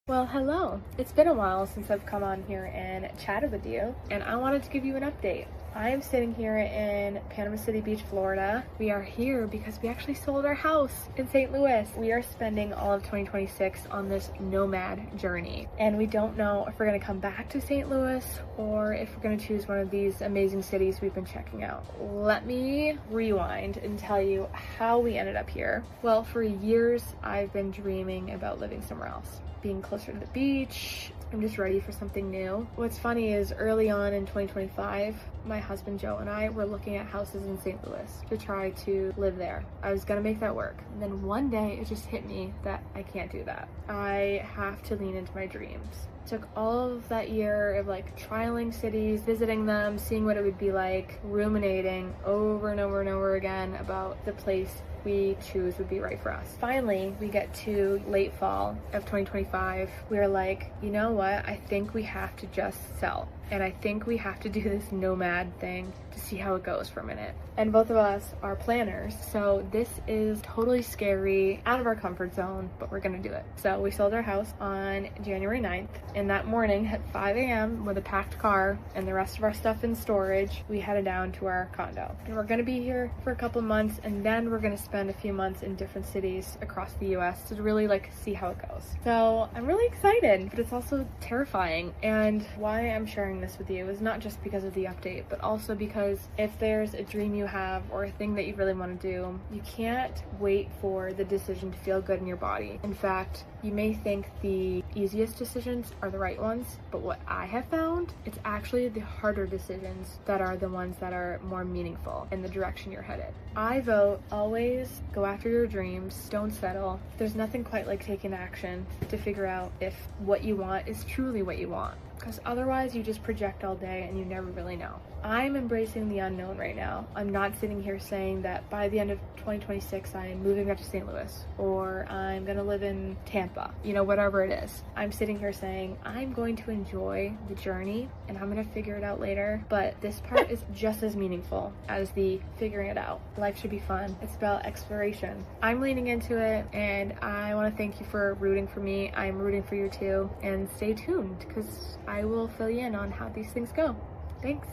Well, hello. It's been a while since I've come on here and chatted with you, and I wanted to give you an update. I am sitting here in Panama City Beach, Florida. We are here because we actually sold our house in St. Louis. We are spending all of 2026 on this nomad journey, and we don't know if we're going to come back to St. Louis or if we're going to choose one of these amazing cities we've been checking out. Let me rewind and tell you how we ended up here. Well, for years, I've been dreaming about living somewhere else, being closer to the beach. I'm just ready for something new. What's funny is early on in 2025, my husband Joe and I were looking at houses in St. Louis to try to live there. I was gonna make that work. And then one day it just hit me that I can't do that. I have to lean into my dreams. Took all of that year of trialing cities, visiting them, seeing what it would be like, ruminating over and over and over again about the place we choose would be right for us. Finally, we get to late fall of 2025. We are like, you know what? I think we have to just sell. And I think we have to do this nomad thing to see how it goes for a minute. And both of us are planners, so this is totally scary, out of our comfort zone, but we're gonna do it. So we sold our house on January 9th, and that morning at 5 a.m. with a packed car and the rest of our stuff in storage, we headed down to our condo. And we're gonna be here for a couple months, and then we're gonna spend a few months in different cities across the US to really see how it goes. So I'm really excited, but it's also terrifying. And why I'm sharing this with you is not just because of the update, but also because if there's a dream you have or a thing that you really want to do, you can't wait for the decision to feel good in your body. In fact, you may think the easiest decisions are the right ones, but what I have found, it's actually the harder decisions that are the ones that are more meaningful in the direction you're headed. I vote always go after your dreams, don't settle. There's nothing quite like taking action to figure out if what you want is truly what you want, because otherwise you just project all day and you never really know. I'm embracing the unknown right now. I'm not sitting here saying that by the end of 2026 I am moving back to St. Louis or I'm gonna live in Tampa, whatever it is. I'm sitting here saying I'm going to enjoy the journey and I'm gonna figure it out later, but this part is just as meaningful as the figuring it out. Life should be fun. It's about exploration. I'm leaning into it, and I want to thank you for rooting for me. I'm rooting for you too, and stay tuned because I will fill you in on how these things go. Thanks.